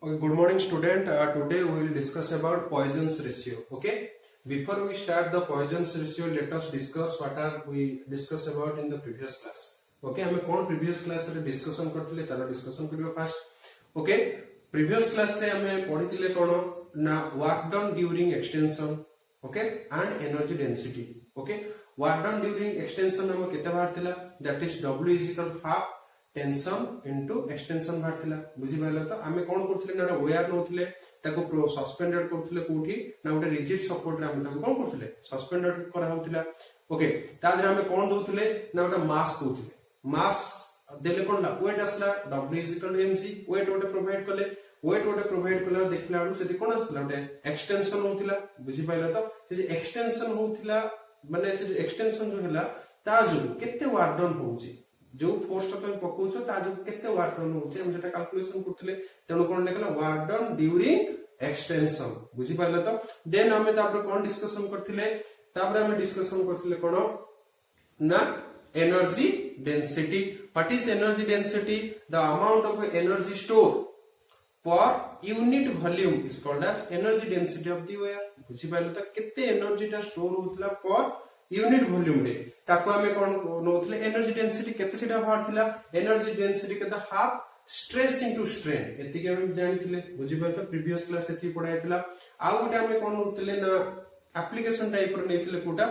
Okay, good morning, student. Today we will discuss about Poisson's ratio. Okay. Before we start the Poisson's ratio, let us discuss what are we discussed about in the previous class. Okay, हमें कौन previous class रे discussion करथिले चलो discussion करियो first. Okay, previous class रे हमें पढ़िथिले कोन ना work done during extension. Okay, and energy density. Okay, work done during extension हम केते बाहर थिला, that is W is equal to half tension into extension बाहर थिला बुझी पाइलो तो आमे कोन करथिले ना वायर नोथिले ताको सस्पेंडेड करथिले कोठी ना गोटे रिजिड सपोर्ट रे आमे ताको कोन करथिले सस्पेंडेड करा होथिला ओके ता देर आमे कोन दोथिले ना गोटे मास दोथिले मास देले कोन ला वेट असला W is equal to mc weight गोटे प्रोवाइड करले वेट गोटे प्रोवाइड करला देखला आडू सेति कोन असला गोटे एक्सटेंशन होथिला बुझी पाइलो तो जे एक्सटेंशन होथिला माने से एक्सटेंशन जो हला ता जो केते वर्क डन होउची जो फोर्स ता तुम पकोछ ता जो केते वर्क डन होउचे हम जेटा कैलकुलेशन करथिले तेनो कोन लेखला वर्क डन ड्यूरिंग एक्सटेंशन बुझी पाइलो तो देन हमें तापर कोन डिस्कशन करथिले तापर हमें डिस्कशन करथिले कोन ना energy density what is energy density the amount of energy store per unit volume is called as energy density of the wire बुझी पाइलो तो केते एनर्जी ता स्टोर होतला पर यूनिट वॉल्यूम रे ताको हमें कोन नोथले एनर्जी डेंसिटी केते सेटा बाहर थिला एनर्जी डेंसिटी केते हाफ स्ट्रेस इनटू स्ट्रेन एति के हम जानथिले बुझी पाइ तो प्रीवियस क्लास एति पढाइथिला आ गोटे हमें कोन नोथले ना एप्लीकेशन टाइप रे नेथिले कोटा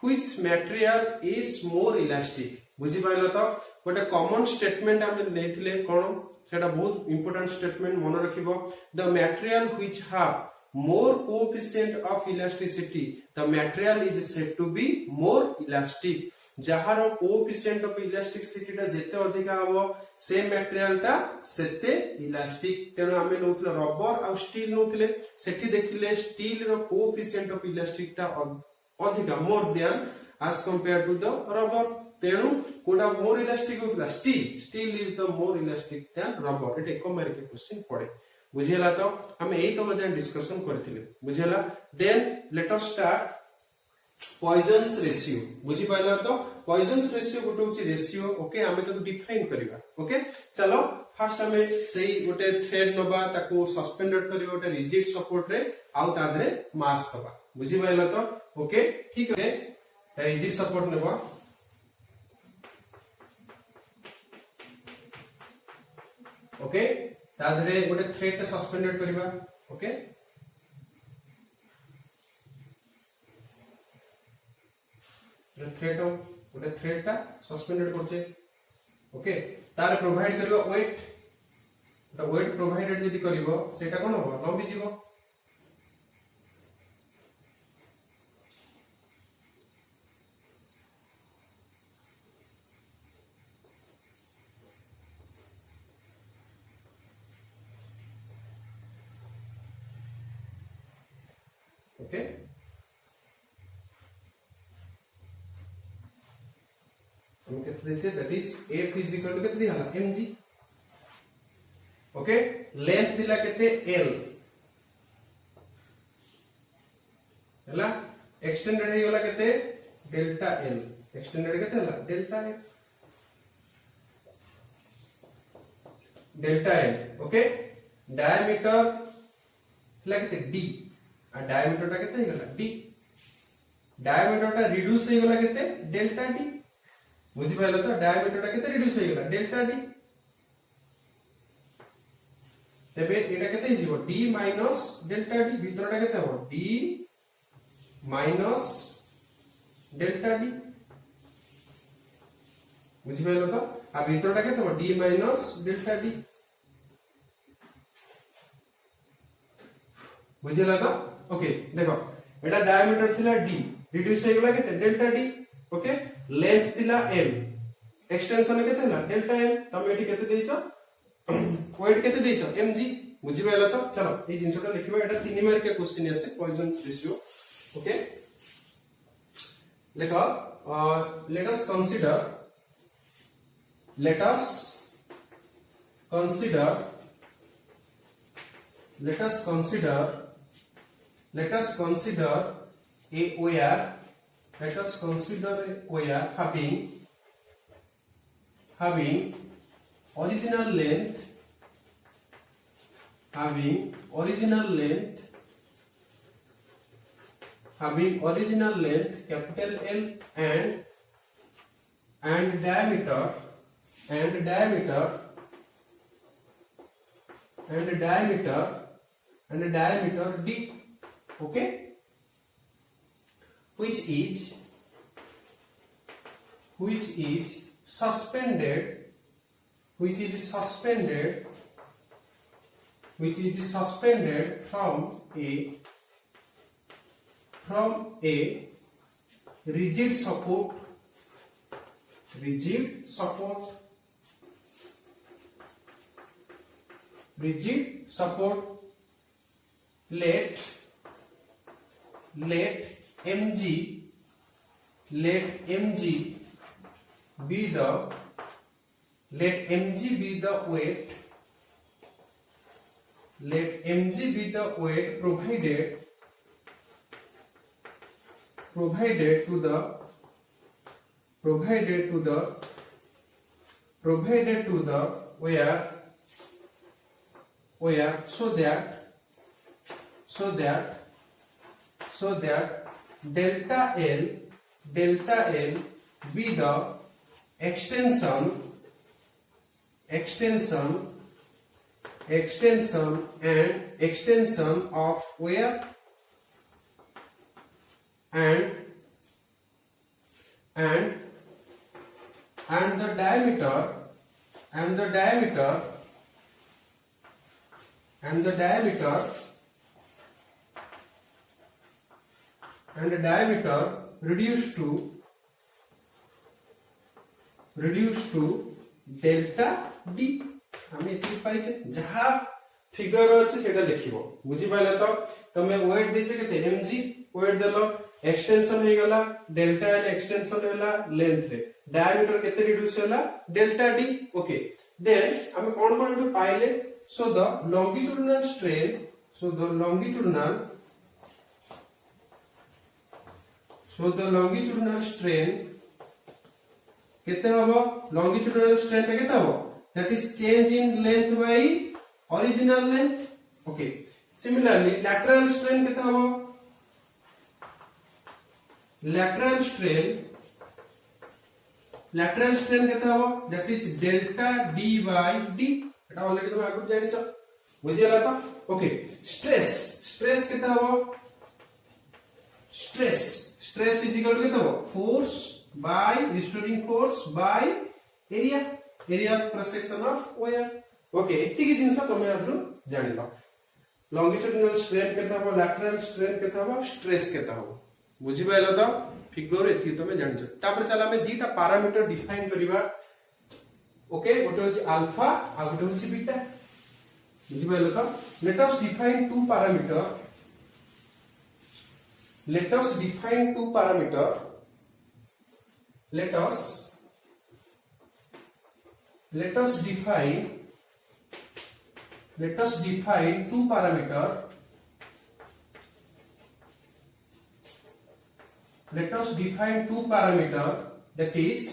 which material is more elastic बुझी पाइलो तो गोटे कॉमन स्टेटमेंट हमें नेथिले कोन सेटा बहुत इंपोर्टेंट स्टेटमेंट मन रखिबो the material which have more coefficient of elasticity the material is said to be more elastic जहार coefficient of elasticity टा जेते अधिक हबो से मटेरियल टा सेते इलास्टिक तेनो हमें नोथले रबर आ स्टील नोथले सेठी देखिले स्टील रो coefficient of elastic टा अधिक more than as compared to the rubber तेनु कोडा more elastic होतला steel is the more elastic than rubber एटे एक मार्क के क्वेश्चन पड़े बुझियला तो हम एई तो मजा डिस्कशन करथिले बुझियला then let us start Poisson's ratio बुझि पाइला तो पॉइजन्स रेशियो गोटे होची रेशियो ओके हमें तो डिफाइन करबा ओके चलो फर्स्ट हमें सेही गोटे थ्रेड नबा ताको सस्पेंडेड करियो गोटे रिजिड सपोर्ट रे आउ तादरे मास दबा बुझि पाइला तो ओके ठीक है रिजिड सपोर्ट नबा ओके तादरे गोटे थ्रेड टा सस्पेंडेड करिबा ओके गोटे थ्रेड टा सस्पेंडेड करछे ओके तारे प्रोवाइड करबा वेट प्रोवाइडेड जदी करिवो सेटा कोन हो लंबी जीवो ओके हम कहते हैं that is f is equal to कितने दिला mg ओके लेंथ दिला कितने l हला एक्सटेंडेड हे होला कितने डेल्टा l एक्सटेंडेड कितने होला डेल्टा l ओके डायमीटर हला कितने d आ डायमीटर टा कितने हेगला d डायमीटर टा रिड्यूस हेगला कितने डेल्टा d बुझि पाइलो तो डायमीटर टा कितने रिड्यूस हेगला डेल्टा d तबे एटा कितने हिजिबो d माइनस डेल्टा d भीतर टा कितने हो d माइनस डेल्टा d बुझि पाइलो तो आ भीतर टा कितने हो d माइनस डेल्टा d बुझिला तो ओके देखो एटा डायमीटर थिला d रिड्यूस हेगला केते डेल्टा d ओके लेंथ थिला l एक्सटेंशन केते हला डेल्टा l तमे एठी केते देइछो वेट केते देइछो mg बुझि पाइला तो चलो ए जिंसटा लिखिबा एटा 3 मार्क के क्वेश्चन आसे पॉइजन्स रेशियो ओके लेखो let us consider a wire having original length having original length capital L and diameter d, okay, which is suspended from a rigid support let mg be the weight provided to the wire so that delta L be the extension of wire and the diameter reduced to delta d. हम एति पाइछे जहा figure अछि सेटा देखिबो बुझि पाइले तो तमे wait देछे केते mg वेट देलो एक्सटेंशन हे गला डेल्टा एल एक्सटेंशन होला लेंथ रे डायमीटर केते रिड्यूस होला डेल्टा d, ओके देन हम कोन इटु पाइले सो द लॉन्गिट्यूडिनल स्ट्रेन केते हबो लॉन्गिट्यूडिनल स्ट्रेन केते हबो that is change in length by original length, okay. Similarly lateral strain केते हबो lateral strain केते हबो that is delta d by d, Etah already तुम आगु जानिछ बुझियला तो, ओके. स्ट्रेस केते हबो stress is equal to केते हबो force by restoring force by area of cross section of wire, okay. एति की जिंस तमे आदरु जानिलो लॉन्गिट्यूडिनल स्ट्रेन केते हबो लैटरल स्ट्रेन केते हबो स्ट्रेस केते हबो बुझि पाइलो तो फिगर एति तमे जानिछो. तापर चला हम दीटा पैरामीटर डिफाइन करिवा, ओके. गोटे होछि अल्फा आ गोटे होछि बीटा बुझि पाइलो तो. let us define two parameter let us define two parameter that is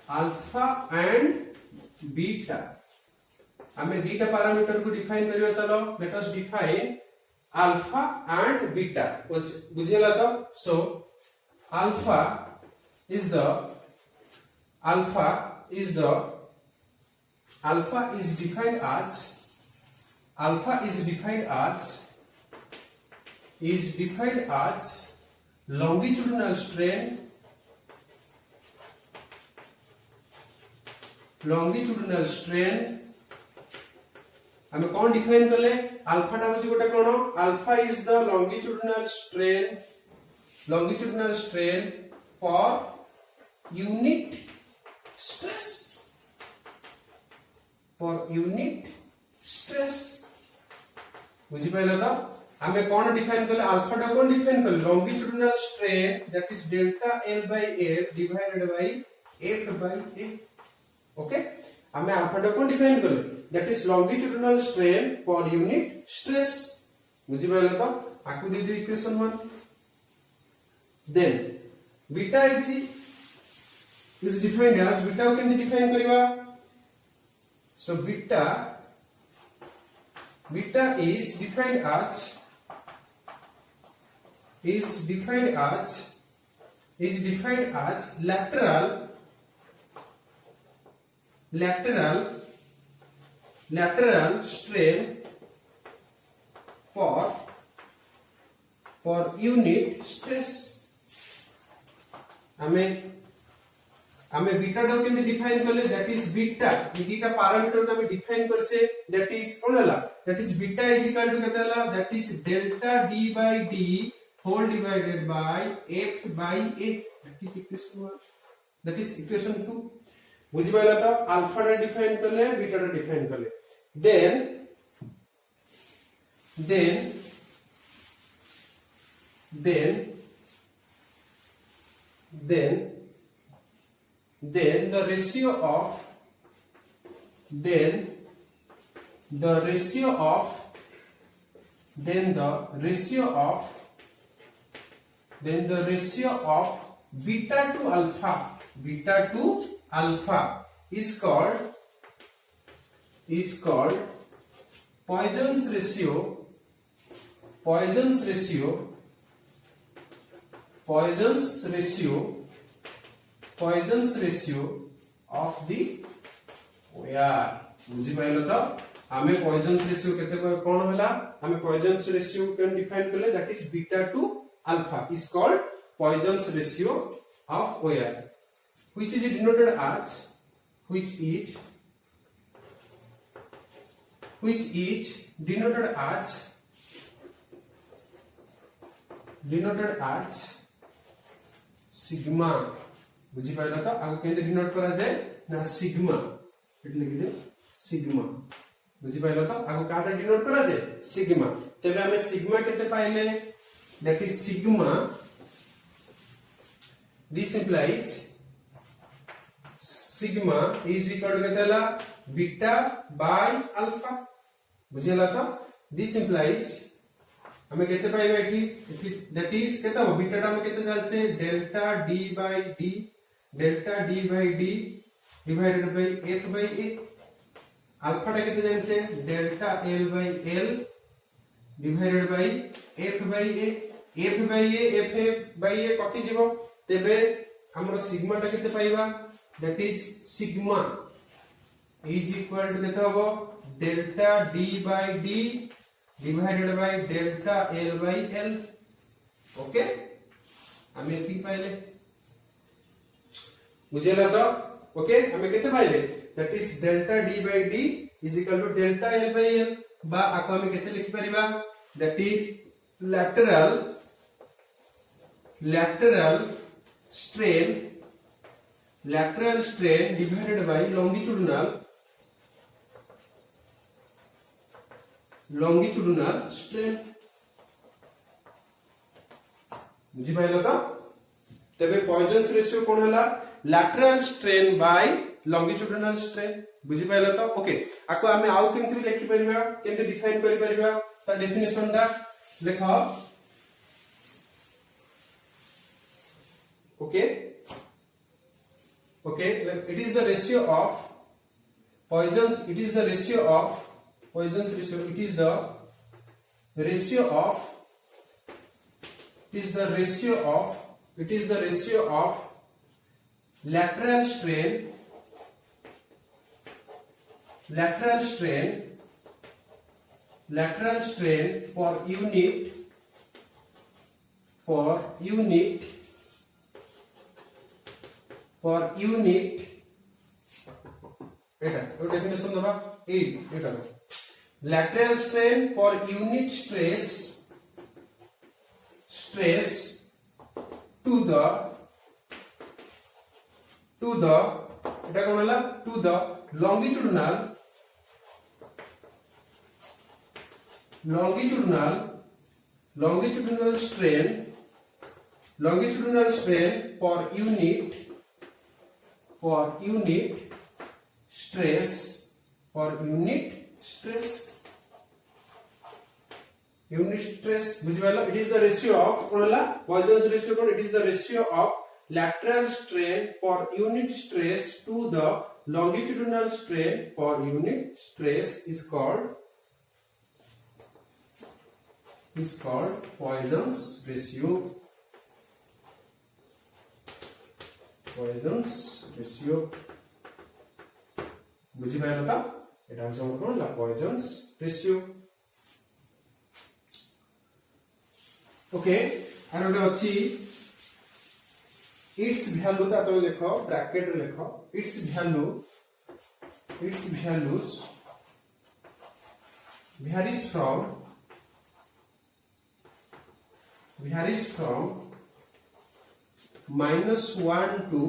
alpha and beta. हमें दीटा पैरामीटर को डिफाइन करिवा चलो. let us define alpha and beta बुझियला तो. so alpha is defined as longitudinal strain हमें कौन define करले alpha टा होची गोटे कोन alpha is the longitudinal strain for unit stress बुझि पाइलो तो. हमें कौन डिफाइन करले अल्फा टा कौन डिफाइन करले longitudinal strain that is delta L by L divided by F by A, okay. हमें अल्फा टा कौन डिफाइन करले that is longitudinal strain per unit stress बुझि पाइलो तो. आकु दे दे equation 1. then beta is defined as beta can be defined करिवा. so beta beta is defined as lateral strain for unit stress. हमें beta tau केमि define करले that is beta ई दीटा parameter को हमें डिफाइन करछे दैट इज कोन हला that is beta is equal to केते हला that is delta D by D whole divided by f bye a that is equation 2 बुझि पाइला त अल्फा टा डिफाइन करले बीटा टा डिफाइन करले then the ratio of beta to alpha is called Poisson's ratio of the OR बुझी पाइलो तो हमें Poisson's ratio केते कोन होला हमें Poisson's ratio कैन डिफाइन करले that is beta two alpha is called Poisson's ratio of OR which is denoted as sigma बुझी पाइला तो आगो केते डिनोट करा जाय ना सिग्मा एटले कि सिग्मा बुझी पाइला तो आगो काटा डिनोट करा जाय सिग्मा तबे हमें सिग्मा केते पाइले that is sigma this implies sigma is equal to केते हला बीटा बाय अल्फा बुझिला तो दिस इंप्लाइज हमें केते पाइबा एठी दैट इज केते हो बीटा टा हम केते चलछे delta D by D divided by f bye a alpha टा केते जानछे delta l by l divided by f bye a कटि जीवो तेबे हमर सिग्मा टा केते पाइबा that is sigma is equal to केते होबो delta d by d divided by delta L by L okay हमें एती पाइले बुझेला तो ओके हमें केते पाइले that is delta d by d is equal to delta L by L बा आको हमें केते लिखि परिबा that is lateral strain divided by longitudinal strain बुझी पाइलो तो तबे Poisson's ratio कोन हला lateral strain by longitudinal strain बुझी पाइलो तो ओके आको हमें आउ केमति भी लिखि परिबा केमति डिफाइन करि परिबा ता डेफिनेशन दा लिखो okay it is the ratio of Poisson's lateral strain for unit এটা ডেফিনিশন দেবা এটা lateral strain for unit stress to the এটা কোন হলো to the longitudinal strain for unit stress बुझिबालो it is the ratio of कोनला Poisson's ratio cone it is the ratio of lateral strain for unit stress to the longitudinal strain for unit stress is called is called Poisson's ratio. Poisson's ratio बुझी pile तो एटा हम सब कोन ला Poisson's ratio. Okay आरो अछि its value ता तो देखो bracket रे लिखो its values varies from -1 to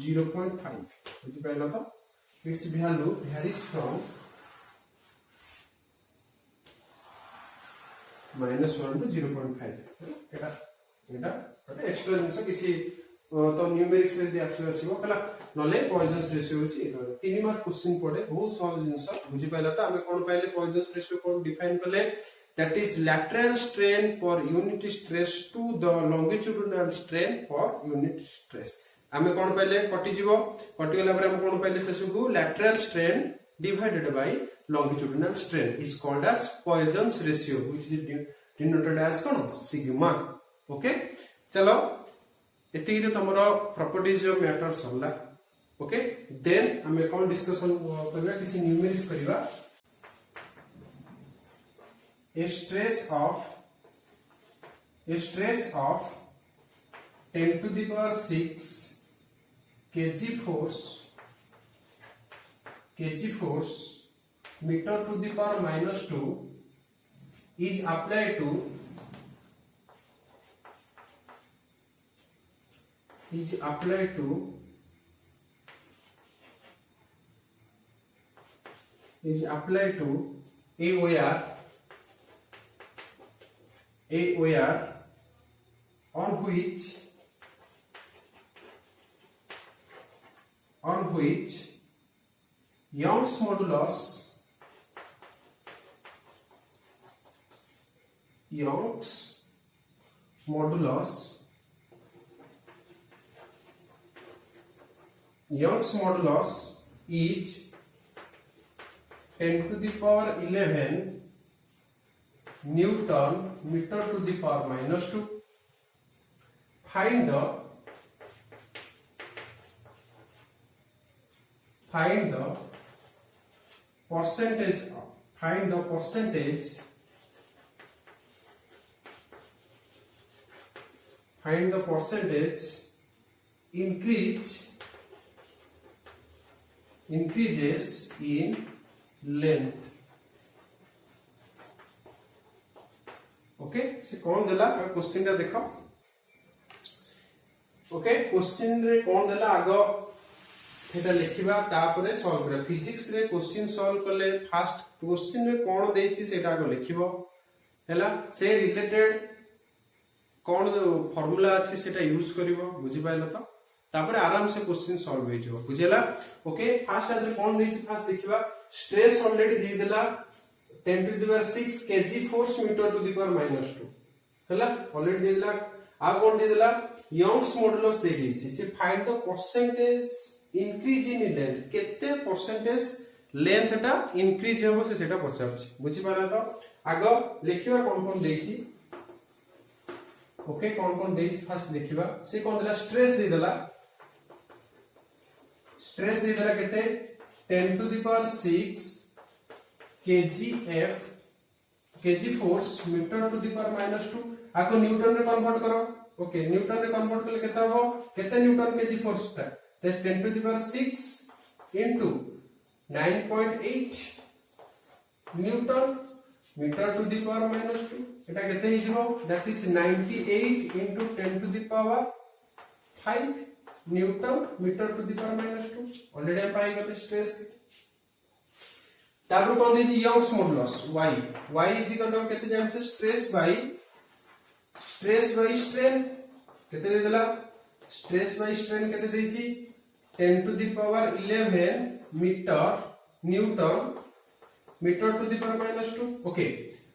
0.5 बुझी पाइल तो its value varies from -1 to 0.5 Etah extra जिंस किसी तो न्यूमेरिक्स रे आसीबो कला नले पॉइजन्स रेशियो होची 3 मार्क क्वेश्चन पड़े बहुत सहज जिंस बुझी पाइला त हमें कोन पाइले पॉइजन्स रेशियो कोन डिफाइन करले that is lateral strain per unit stress to the longitudinal strain per unit stress हमें कोन पाइले कटि जीवो कटि गला पर हम कोन पाइले सेसुगु lateral strain divided by longitudinal strain is called as Poisson's ratio which is denoted as कोन सिग्मा. ओके चलो एति रे तमरो प्रॉपर्टीज ऑफ मैटर सरला. ओके देन हमें कोन डिस्कशन करबा किसी न्यूमेरिक्स करबा a stress of 10 to the power 6 kg force meter to the power -2 is applied to a wire on which Young's modulus is 10 to the power 11 Newton meter to the power -2. Find the percentage increases in length. Okay से कौन देला question टा देखो. Okay question रे कौन देला आगो एटा लिखिबा तापरे सॉल्व करा. फिजिक्स रे क्वेश्चन सॉल्व करले फास्ट क्वेश्चन रे कौन देछि सेटा आगो लिखिबो हैला से रिलेटेड कौन फार्मूला अछि सेटा यूज करिवो बुझि पाइलो तो तापरे आराम से क्वेश्चन सॉल्व हो जिवो बुझेला. ओके फास्ट आज कौन देछि फास्ट देखिबा स्ट्रेस ऑलरेडी दे देला 10 to the power 6 kg force meter to the power -2 हैला ऑलरेडी दे देला आ कौन दे देला यंग्स मॉडुलस दे दिछि से find the percentage increase in length केते परसेंटेज लेंथ टा इंक्रीज होबो से सेटा पचाछि बुझि पाला तो आगो लिखिबा कौन देछि. ओके कौन देछि फास्ट लिखिबा से कौन देला स्ट्रेस दे देला केते 10 to the power 6 kg force meter to the power -2 आको न्यूटन रे कन्वर्ट करो. ओके न्यूटन रे कन्वर्ट करले केता हो केते न्यूटन केजी फोर्स ता 10 to the power 6 into 9.8 newton meter to the power -2 एटा केते हि जिवो that is 98 into 10 to the power 5 newton meter to the power -2 already हम पाई गले स्ट्रेस. तापर कोन देछि Young's modulus y is equal to केते जान से स्ट्रेस बाय स्ट्रेन केते दे देला स्ट्रेस बाय स्ट्रेन केते देछि 10 to the power 11 metre newton meter to the power -2. Okay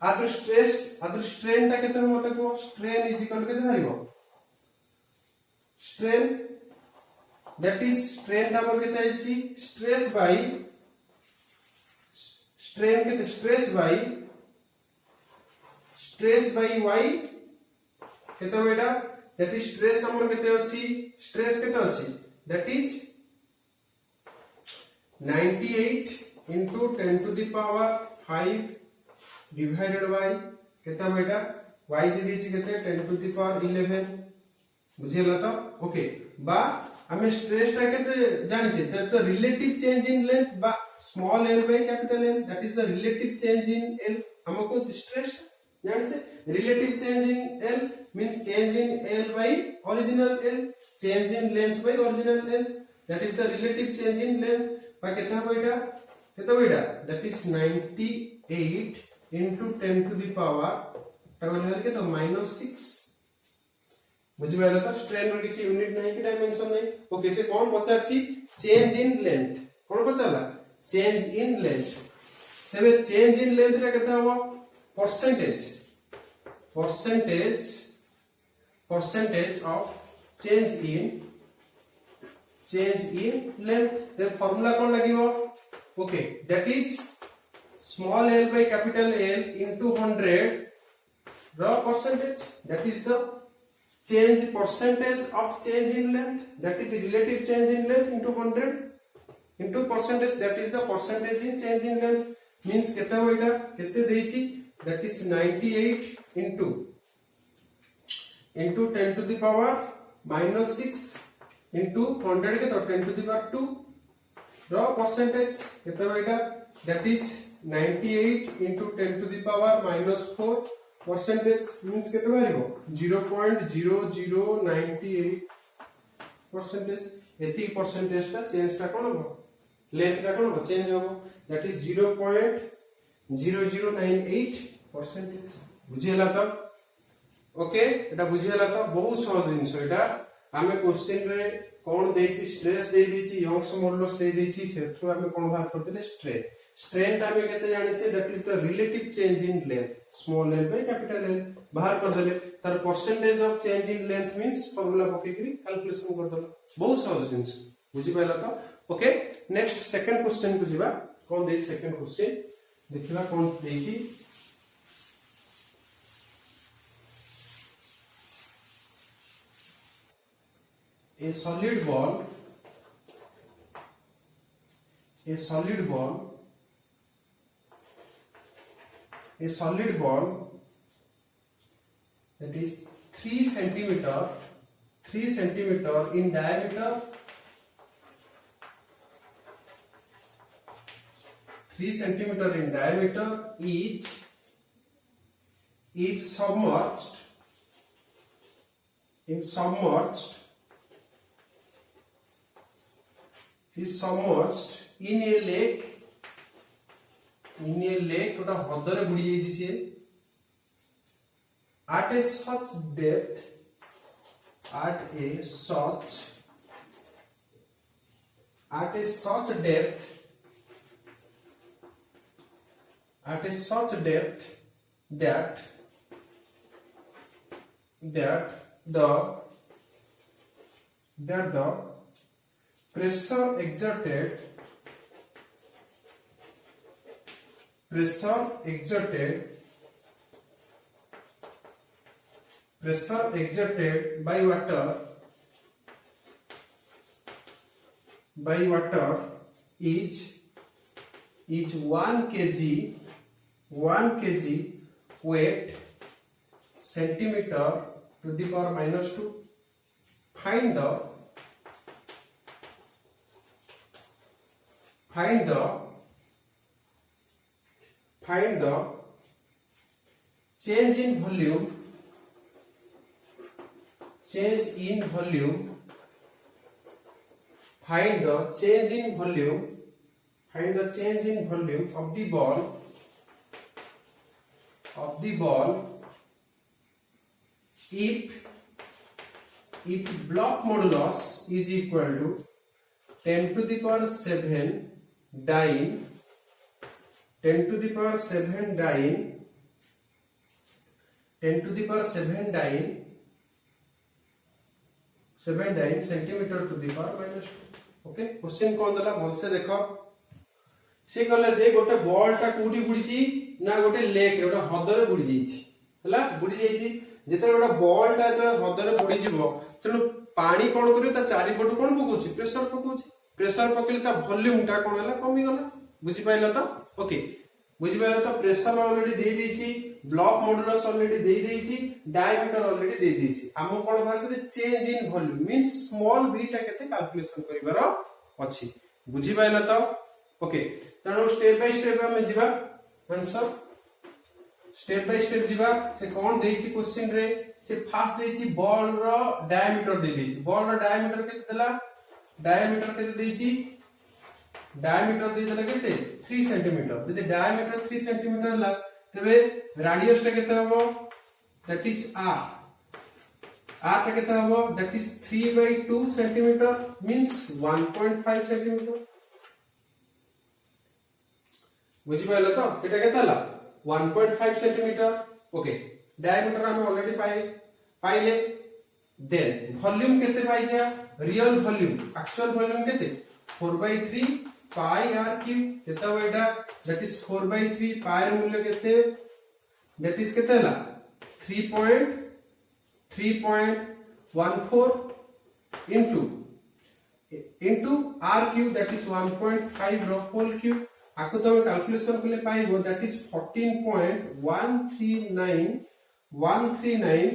other strain ता केते मते को स्ट्रेन इज इक्वल टू केते भारिबो strain that is strain number केते आइछि stress by stress by y केते बेटा दैट इज स्ट्रेस हमर केते अछि स्ट्रेस केते अछि that is 98 into 10 to the power 5 divided by केते बेटा y दे देछि केते 10 to the power 11 बुझियला तो ओके बा हमें स्ट्रेस टा केते जानि छै that the relative change in length बा small l by capital L that is the relative change in L हमको स्ट्रेस जानि छै relative change in L means change in L by original L change in length by original length that is the relative change in length by केते बेटा that is 98 into 10 to the power के तो -6 बुझि पाइला तो strain रो किसी unit नहीं कि डायमेंशन नहीं ओके से कोन पचार छी चेंज इन लेंथ कोन पचाला चेंज इन लेंथ तबे चेंज इन लेंथ रे केते हो percentage of change in length the formula cone लागिवो okay that is small l by capital L into 100 raw percentage that is the percentage of change in length that is relative change in length into 100 into percentage that is the percentage in change in length means केते होइटा केते देछि that is 98 into 10 to the power -6 into 100 के तो 10 to the power 2 raw percentage केते होइटा that is 98 into 10 to the power -4 percentage means केते बारिबो 0.0098 percentage एती percentage ता change ता कोन हो लेंथ ता कोन हो चेंज हो that is 0.0098 percentage बुझियला त ओके एटा बुझियला त बहुत सहज जिंस एटा हमें क्वेश्चन रे कोन देछि स्ट्रेस दे देछि यंग्स मॉडुलस दे देछि सेथु हमें कोन बात करते स्ट्रेन ता हमें केते जानि छै that is the relative change in length small l by capital L बाहर कर देले तार percentage of change in length means formula पके करी कैलकुलेशन कर देला बहुत सहज जिंस बुझि पाइला तो ओके नेक्स्ट सेकंड क्वेश्चन को जिबा कोन दे सेकंड क्वेश्चन देखिबा कोन देछि a solid ball that is 3 centimeter in diameter 3 centimeter in diameter is submerged in a lake ओटा हदरे बुडी जाई छी at a such depth that the pressure exerted by water is 1 kg weight centimeter to the power -2 find the change in volume find the change in volume of the ball if block modulus is equal to 10 to the power 7 dyne 10 to the power 7 dyne centimeter to the power -2 okay question कोन दला बोल से देखो से कहले जे गोटे ball ता कोडी बुडी छी ना गोटे लेक गोटे हदरे बुडी जाई छी हला बुडी जाईची जेते गोटा बॉल ता जेते हदरे बुडी जीवो तेनु पानी कोन करियो ता चारि पटु कोन पकोछि प्रेशर पकेले ता वॉल्यूम ता कोन हला कमी गला बुझी पाइलो तो ओके बुझी पाइलो तो प्रेशर ऑलरेडी दे देछि ब्लॉक मॉडुलस ऑलरेडी दे देछि डायमीटर ऑलरेडी दे देछि हम कोन बाहर करे change in volume means small v ता केते कैलकुलेशन करिवार अछि बुझी पाइलो तो ओके तनो स्टेप बाय स्टेप हम जिबा आंसर स्टेप बाय स्टेप जीवा से कौन देछि क्वेश्चन रे से फास्ट देछि बॉल रो डायमीटर दे देछि बॉल रो डायमीटर केते देला डायमीटर केते देछि डायमीटर दे देला केते 3 सेंटीमीटर यदि डायमीटर 3 सेंटीमीटर ला तबे रेडियस ता केते हबो दैट इज r ता केते हबो that is 3/2 centimetre means 1.5 centimetre बुझी पाइलो तो सेटा केते हला 1.5 सेंटीमीटर ओके डायमीटर हम ऑलरेडी पाइले देन वॉल्यूम केते पाइ जा रियल वॉल्यूम एक्चुअल वॉल्यूम केते 4/3 पाई r क्यूब केते होइडा दैट इज 4/3 पाई र मूल्य केते दैट इज केते हला 3.14 into r cube that is 1.5 रो होल क्यूब आको तो कैलकुलेशन के लिए पाइबो that is 14.139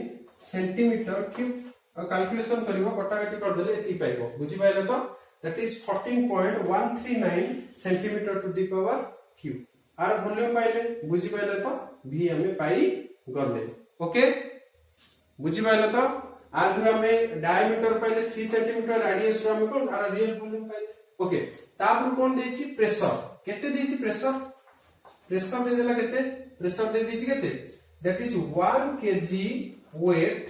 centimetre cube calculation करिवो कटाकटी कर देले एती पाइबो बुझी पाइलो तो that is 14.139 centimetre to the power cube or volume पाइले बुझी पाइलो तो v हमें पाई गले ओके बुझी पाइलो तो आगु हमें डायमीटर पाइले 3 सेंटीमीटर रेडियस रो हमें कोन आर रियल वॉल्यूम पाइले ओके तापर कोन देछि प्रेशर केते देछि प्रेशर दे देला केते प्रेशर दे देछि केते that is 1 kg weight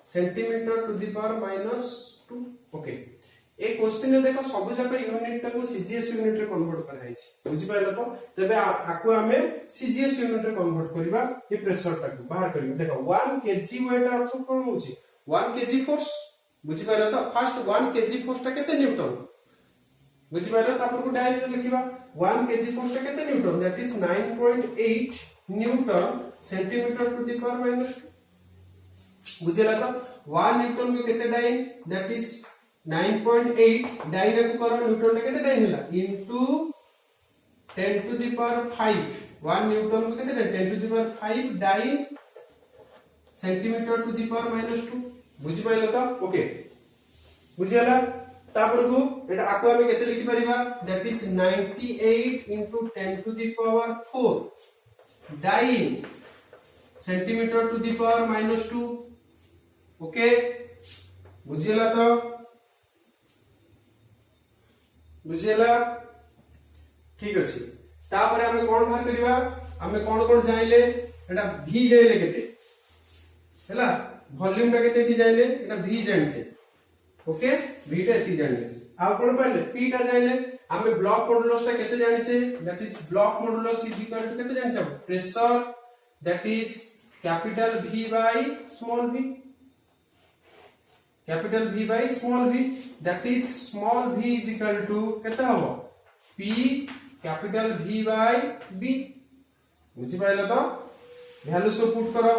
centimetre to the power -2 okay a question में देखो सब जगह यूनिट को सीजीएस यूनिट रे कन्वर्ट करा है बुझी पाइलो तो तबे आको हमें सीजीएस यूनिट रे कन्वर्ट करबा ए प्रेशर टाको बाहर करबा देखो 1 kg weight अर्थ कोन होछि 1 kg फोर्स बुझी पाइलो तो फर्स्ट 1 kg फोर्स ता केते न्यूटन बुझी पाइलो तापर को डायरेक्ट लिखिबा 1 kg फोर्स ता केते newton that is 9.8 newton centimetre to the power -2 बुझिला तो 1 न्यूटन को केते डाइन दैट इज 9.8 डाइन को करो न्यूटन ता केते डाइन होला into 10 to the power 5 1 newton को केते dyne 10 to the power 5 dyne centimetre to the power -2 बुझी पाइलो तो ओके बुझिला तापर को एटा आको हम केते लिखि परिबा that is 98 into 10 to the power 4 dyne centimetre to the power -2 okay बुझिला तो बुझिला ठीक अछि तापर हम कोन बाहर करबा हम कोन जाइले एटा v जाइले केते हैला वॉल्यूम ता केते टी जाइले एटा v जानिछे ओके v टा एती जानिले आ कोन पाइले p टा जाइले हम ब्लॉक मॉडुलस ता केते जानिछे that is bulk modulus is equal to केते जानिछे pressure that is capital v by small v capital v by small v that is small v is equal to केते हो p capital v by b बुझी पाइलो तो value सब put करो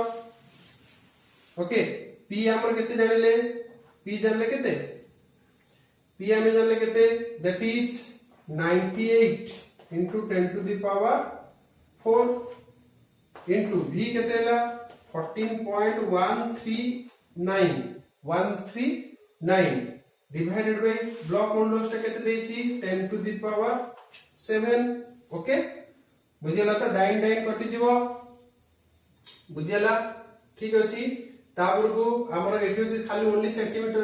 okay p हमर केते जानिले p जानले केते p हमें जानले केते that is 98 into 10 to the power 4 into v केते हला 14.139 divided by block modulus ता केते देछि 10 to the power 7 ओके बुझिला तो डाइन कटि जीवो बुझिला ठीक अछि तापर को हमर एठी अछि खाली only centimetre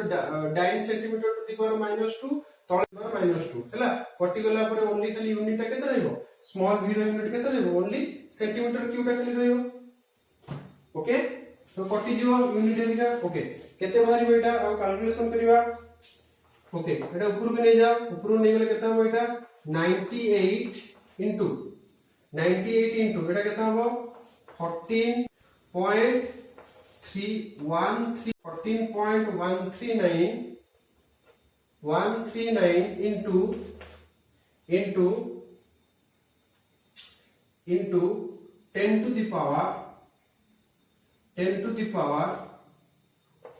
dyne centimetre to the power -2 तळे पावर -2 हैला कटि गला पर ओनली खाली यूनिट ता केते रहइबो स्मॉल v रो यूनिट केते रहइबो ओनली सेंटीमीटर क्यूब ता खाली रहइबो ओके तो कटि जीवो यूनिट एरिया ओके केते बाहरिबो एटा आ कैलकुलेशन करिवा ओके एटा ऊपर को नै जाओ ऊपर नै गेले केते हो एटा 98 into एटा केते हो 14.139 into 10 to the power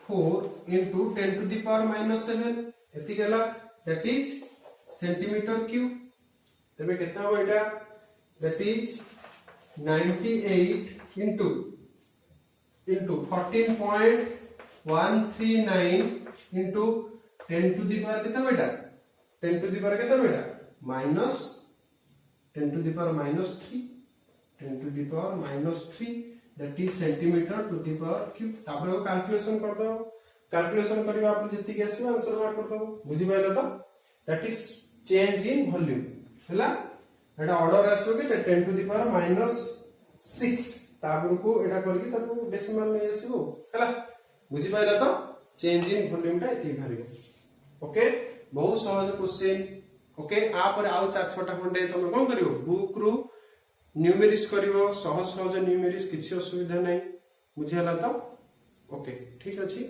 4 into 10 to the power minus 7 एति गला that is centimeter cube तबे कितना हो एटा that is 98 into 14.139 into 10 to the power कितना बेटा 10 to the power कितना बेटा minus 10 to the power minus 3 10 to the power minus 3 that is centimeter to the power cube तापर कैलकुलेशन कर दो कैलकुलेशन करबा आप जति के आसीबा आंसर मार्क कर दो बुझि पाइलो तो that is change in volume हला एटा ऑर्डर आसो के 10 to the power minus 6 तापर को एटा करके ताको डेसिमल में आसीबो हला बुझि पाइलो तो चेंज इन वॉल्यूम टा एति भारिबो ओके बहुत सहज क्वेश्चन ओके आ पर आउ 4-6टा खंडे तुम कोन करिवो बुक रु न्यूमेरिक्स करिवो सहज सहज न्यूमेरिक्स किछि असुविधा नै बुझियला तो ओके ठीक अछि।